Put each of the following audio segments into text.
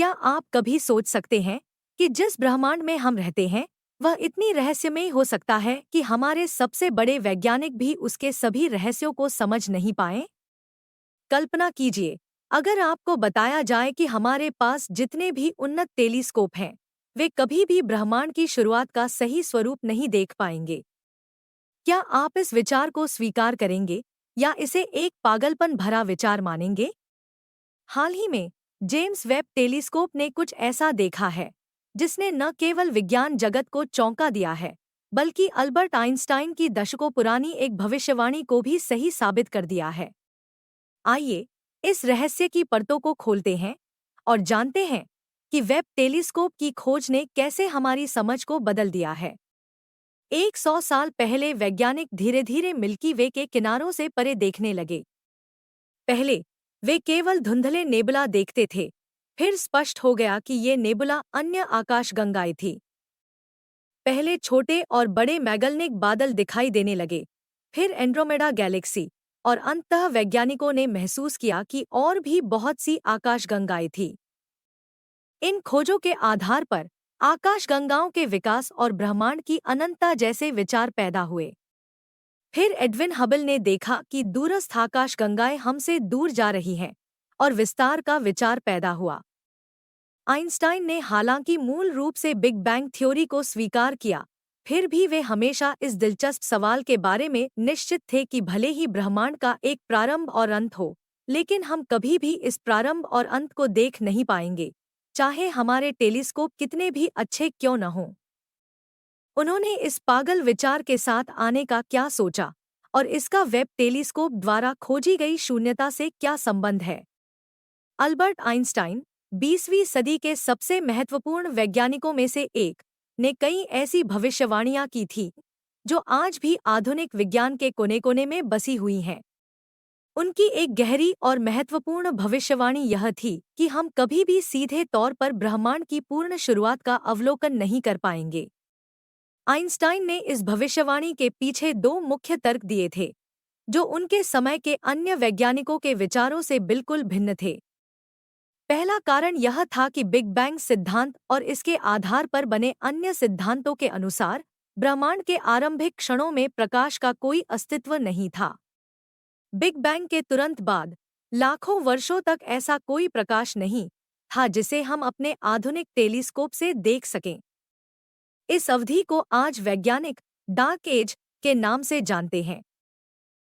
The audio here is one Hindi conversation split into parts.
क्या आप कभी सोच सकते हैं कि जिस ब्रह्मांड में हम रहते हैं वह इतनी रहस्यमयी हो सकता है कि हमारे सबसे बड़े वैज्ञानिक भी उसके सभी रहस्यों को समझ नहीं पाए? कल्पना कीजिए, अगर आपको बताया जाए कि हमारे पास जितने भी उन्नत टेलीस्कोप हैं, वे कभी भी ब्रह्मांड की शुरुआत का सही स्वरूप नहीं देख पाएंगे। क्या आप इस विचार को स्वीकार करेंगे या इसे एक पागलपन भरा विचार मानेंगे? हाल ही में जेम्स वेब टेलीस्कोप ने कुछ ऐसा देखा है जिसने न केवल विज्ञान जगत को चौंका दिया है, बल्कि अल्बर्ट आइंस्टाइन की दशकों पुरानी एक भविष्यवाणी को भी सही साबित कर दिया है। आइए इस रहस्य की परतों को खोलते हैं और जानते हैं कि वेब टेलीस्कोप की खोज ने कैसे हमारी समझ को बदल दिया है। 100 साल पहले वैज्ञानिक धीरे धीरे मिल्की वे के किनारों से परे देखने लगे। पहले वे केवल धुंधले नेबुला देखते थे, फिर स्पष्ट हो गया कि ये नेबुला अन्य आकाशगंगाएं थी। पहले छोटे और बड़े मैगलनिक बादल दिखाई देने लगे, फिर एंड्रोमेडा गैलेक्सी, और अंततः वैज्ञानिकों ने महसूस किया कि और भी बहुत सी आकाशगंगाएं थीं। इन खोजों के आधार पर आकाशगंगाओं के विकास और ब्रह्मांड की अनंतता जैसे विचार पैदा हुए। फिर एडविन हबल ने देखा कि दूरस्थ आकाशगंगाएं हमसे दूर जा रही हैं, और विस्तार का विचार पैदा हुआ। आइंस्टाइन ने हालांकि मूल रूप से बिग बैंग थ्योरी को स्वीकार किया, फिर भी वे हमेशा इस दिलचस्प सवाल के बारे में निश्चित थे कि भले ही ब्रह्मांड का एक प्रारंभ और अंत हो, लेकिन हम कभी भी इस प्रारंभ और अंत को देख नहीं पाएंगे, चाहे हमारे टेलीस्कोप कितने भी अच्छे क्यों न हों। उन्होंने इस पागल विचार के साथ आने का क्या सोचा, और इसका वेब टेलीस्कोप द्वारा खोजी गई शून्यता से क्या संबंध है? अल्बर्ट आइंस्टाइन, 20वीं सदी के सबसे महत्वपूर्ण वैज्ञानिकों में से एक, ने कई ऐसी भविष्यवाणियां की थी जो आज भी आधुनिक विज्ञान के कोने-कोने में बसी हुई हैं। उनकी एक गहरी और महत्वपूर्ण भविष्यवाणी यह थी कि हम कभी भी सीधे तौर पर ब्रह्मांड की पूर्ण शुरुआत का अवलोकन नहीं कर पाएंगे। आइंस्टाइन ने इस भविष्यवाणी के पीछे दो मुख्य तर्क दिए थे, जो उनके समय के अन्य वैज्ञानिकों के विचारों से बिल्कुल भिन्न थे। पहला कारण यह था कि बिग बैंग सिद्धांत और इसके आधार पर बने अन्य सिद्धांतों के अनुसार ब्रह्मांड के आरंभिक क्षणों में प्रकाश का कोई अस्तित्व नहीं था। बिग बैंग के तुरंत बाद लाखों वर्षों तक ऐसा कोई प्रकाश नहीं था जिसे हम अपने आधुनिक टेलीस्कोप से देख सकें। इस अवधि को आज वैज्ञानिक डार्क एज के नाम से जानते हैं।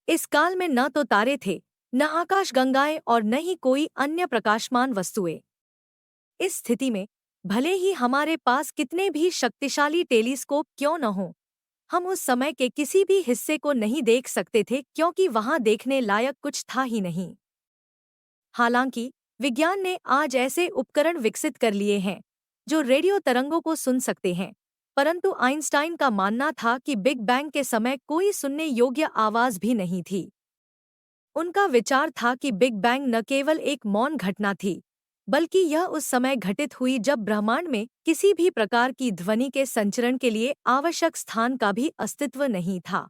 इस काल में न तो तारे थे, न आकाशगंगाएं और न ही कोई अन्य प्रकाशमान वस्तुएं। इस स्थिति में भले ही हमारे पास कितने भी शक्तिशाली टेलीस्कोप क्यों न हों, हम उस समय के किसी भी हिस्से को नहीं देख सकते थे, क्योंकि वहां देखने लायक कुछ था ही नहीं। हालांकि विज्ञान ने आज ऐसे उपकरण विकसित कर लिए हैं जो रेडियो तरंगों को सुन सकते हैं, परंतु आइंस्टाइन का मानना था कि बिग बैंग के समय कोई सुनने योग्य आवाज भी नहीं थी। उनका विचार था कि बिग बैंग न केवल एक मौन घटना थी, बल्कि यह उस समय घटित हुई जब ब्रह्मांड में किसी भी प्रकार की ध्वनि के संचरण के लिए आवश्यक स्थान का भी अस्तित्व नहीं था।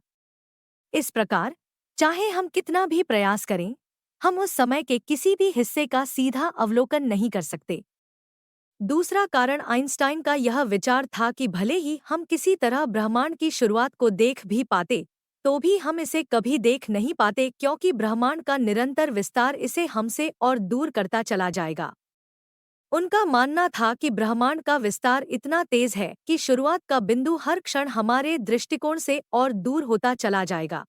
इस प्रकार, चाहे हम कितना भी प्रयास करें, हम उस समय के किसी भी हिस्से का सीधा अवलोकन नहीं कर सकते। दूसरा कारण आइंस्टाइन का यह विचार था कि भले ही हम किसी तरह ब्रह्मांड की शुरुआत को देख भी पाते, तो भी हम इसे कभी देख नहीं पाते, क्योंकि ब्रह्मांड का निरंतर विस्तार इसे हमसे और दूर करता चला जाएगा। उनका मानना था कि ब्रह्मांड का विस्तार इतना तेज है कि शुरुआत का बिंदु हर क्षण हमारे दृष्टिकोण से और दूर होता चला जाएगा।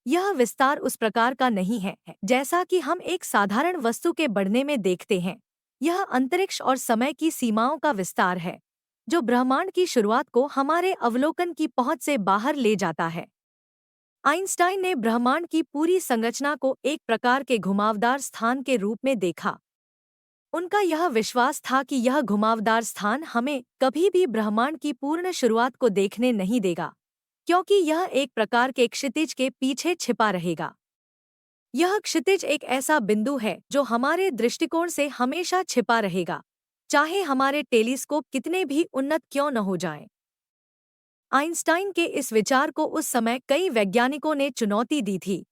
यह विस्तार उस प्रकार का नहीं है जैसा कि हम एक साधारण वस्तु के बढ़ने में देखते हैं। यह अंतरिक्ष और समय की सीमाओं का विस्तार है, जो ब्रह्मांड की शुरुआत को हमारे अवलोकन की पहुंच से बाहर ले जाता है। आइंस्टाइन ने ब्रह्मांड की पूरी संरचना को एक प्रकार के घुमावदार स्थान के रूप में देखा। उनका यह विश्वास था कि यह घुमावदार स्थान हमें कभी भी ब्रह्मांड की पूर्ण शुरुआत को देखने नहीं देगा, क्योंकि यह एक प्रकार के क्षितिज के पीछे छिपा रहेगा। यह क्षितिज एक ऐसा बिंदु है जो हमारे दृष्टिकोण से हमेशा छिपा रहेगा, चाहे हमारे टेलीस्कोप कितने भी उन्नत क्यों न हो जाएं। आइंस्टाइन के इस विचार को उस समय कई वैज्ञानिकों ने चुनौती दी थी,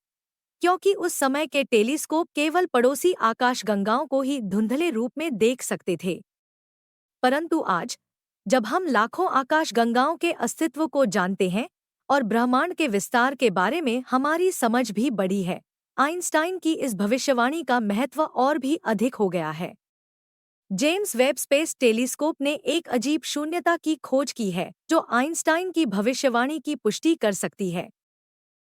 क्योंकि उस समय के टेलीस्कोप केवल पड़ोसी आकाशगंगाओं को ही धुंधले रूप में देख सकते थे। परंतु आज, जब हम लाखों आकाशगंगाओं के अस्तित्व को जानते हैं और ब्रह्मांड के विस्तार के बारे में हमारी समझ भी बढ़ी है, आइंस्टाइन की इस भविष्यवाणी का महत्व और भी अधिक हो गया है। जेम्स वेब स्पेस टेलीस्कोप ने एक अजीब शून्यता की खोज की है जो आइंस्टाइन की भविष्यवाणी की पुष्टि कर सकती है।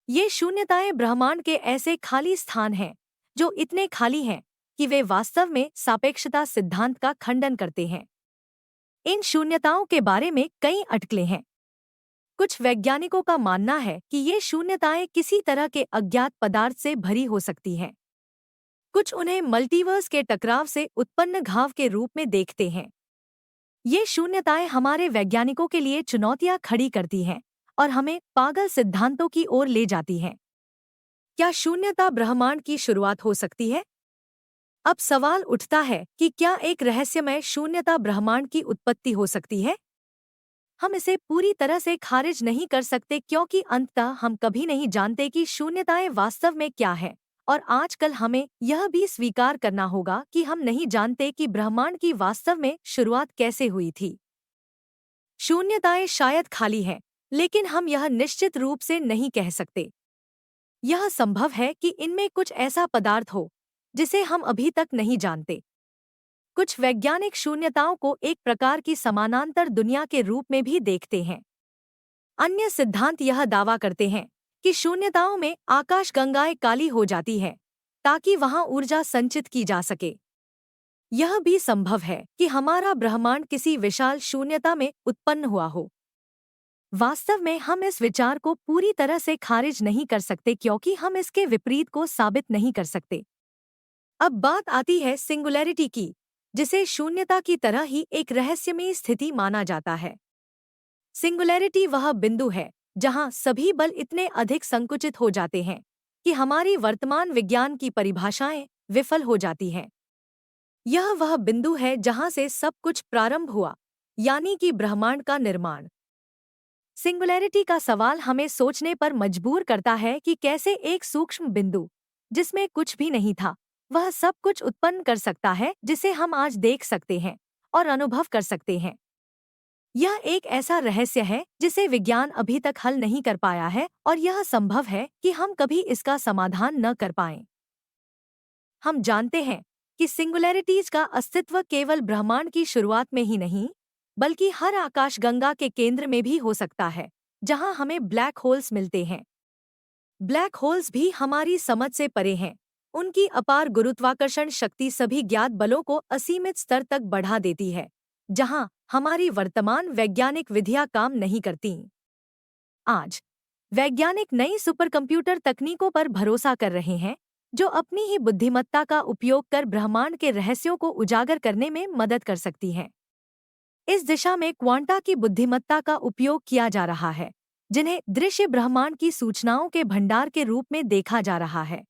ये शून्यताएं ब्रह्मांड के ऐसे खाली स्थान हैं जो इतने खाली हैं कि वे वास्तव में सापेक्षता सिद्धांत का खंडन करते हैं। इन शून्यताओं के बारे में कई अटकलें हैं। कुछ वैज्ञानिकों का मानना है कि ये शून्यताएं किसी तरह के अज्ञात पदार्थ से भरी हो सकती हैं। कुछ उन्हें मल्टीवर्स के टकराव से उत्पन्न घाव के रूप में देखते हैं। ये शून्यताएं हमारे वैज्ञानिकों के लिए चुनौतियां खड़ी करती हैं और हमें पागल सिद्धांतों की ओर ले जाती हैं। क्या शून्यता ब्रह्मांड की शुरुआत हो सकती है? अब सवाल उठता है कि क्या एक रहस्यमय शून्यता ब्रह्मांड की उत्पत्ति हो सकती है? हम इसे पूरी तरह से खारिज नहीं कर सकते क्योंकि अंततः हम कभी नहीं जानते कि शून्यताएं वास्तव में क्या है, और आजकल हमें यह भी स्वीकार करना होगा कि हम नहीं जानते कि ब्रह्मांड की वास्तव में शुरुआत कैसे हुई थी। शून्यताएं शायद खाली हैं, लेकिन हम यह निश्चित रूप से नहीं कह सकते। यह संभव है कि इनमें कुछ ऐसा पदार्थ हो जिसे हम अभी तक नहीं जानते। कुछ वैज्ञानिक शून्यताओं को एक प्रकार की समानांतर दुनिया के रूप में भी देखते हैं। अन्य सिद्धांत यह दावा करते हैं कि शून्यताओं में आकाशगंगाएं काली हो जाती हैं ताकि वहां ऊर्जा संचित की जा सके। यह भी संभव है कि हमारा ब्रह्मांड किसी विशाल शून्यता में उत्पन्न हुआ हो। वास्तव में हम इस विचार को पूरी तरह से खारिज नहीं कर सकते क्योंकि हम इसके विपरीत को साबित नहीं कर सकते। अब बात आती है सिंगुलैरिटी की, जिसे शून्यता की तरह ही एक रहस्यमयी स्थिति माना जाता है। सिंगुलैरिटी वह बिंदु है जहां सभी बल इतने अधिक संकुचित हो जाते हैं कि हमारी वर्तमान विज्ञान की परिभाषाएं विफल हो जाती हैं। यह वह बिंदु है जहां से सब कुछ प्रारंभ हुआ, यानी कि ब्रह्मांड का निर्माण। सिंगुलैरिटी का सवाल हमें सोचने पर मजबूर करता है कि कैसे एक सूक्ष्म बिंदु, जिसमें कुछ भी नहीं था, वह सब कुछ उत्पन्न कर सकता है जिसे हम आज देख सकते हैं और अनुभव कर सकते हैं। यह एक ऐसा रहस्य है जिसे विज्ञान अभी तक हल नहीं कर पाया है और यह संभव है कि हम कभी इसका समाधान न कर पाएं। हम जानते हैं कि सिंगुलैरिटीज का अस्तित्व केवल ब्रह्मांड की शुरुआत में ही नहीं, बल्कि हर आकाशगंगा के केंद्र में भी हो सकता है, जहां हमें ब्लैक होल्स मिलते हैं। ब्लैक होल्स भी हमारी समझ से परे हैं। उनकी अपार गुरुत्वाकर्षण शक्ति सभी ज्ञात बलों को असीमित स्तर तक बढ़ा देती है, जहां हमारी वर्तमान वैज्ञानिक विधियां काम नहीं करतीं। आज वैज्ञानिक नई सुपरकंप्यूटर तकनीकों पर भरोसा कर रहे हैं जो अपनी ही बुद्धिमत्ता का उपयोग कर ब्रह्मांड के रहस्यों को उजागर करने में मदद कर सकती हैं। इस दिशा में क्वांटा की बुद्धिमत्ता का उपयोग किया जा रहा है, जिन्हें दृश्य ब्रह्मांड की सूचनाओं के भंडार के रूप में देखा जा रहा है।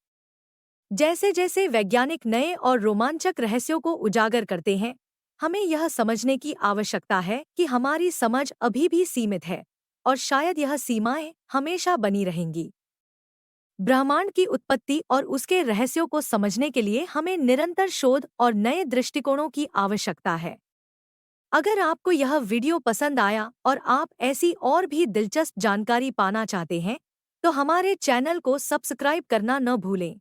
जैसे जैसे वैज्ञानिक नए और रोमांचक रहस्यों को उजागर करते हैं, हमें यह समझने की आवश्यकता है कि हमारी समझ अभी भी सीमित है और शायद यह सीमाएं हमेशा बनी रहेंगी। ब्रह्मांड की उत्पत्ति और उसके रहस्यों को समझने के लिए हमें निरंतर शोध और नए दृष्टिकोणों की आवश्यकता है। अगर आपको यह वीडियो पसंद आया और आप ऐसी और भी दिलचस्प जानकारी पाना चाहते हैं, तो हमारे चैनल को सब्सक्राइब करना न भूलें।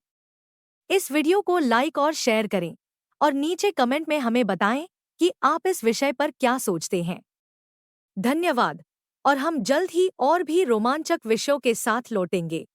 इस वीडियो को लाइक और शेयर करें और नीचे कमेंट में हमें बताएं कि आप इस विषय पर क्या सोचते हैं। धन्यवाद, और हम जल्द ही और भी रोमांचक विषयों के साथ लौटेंगे।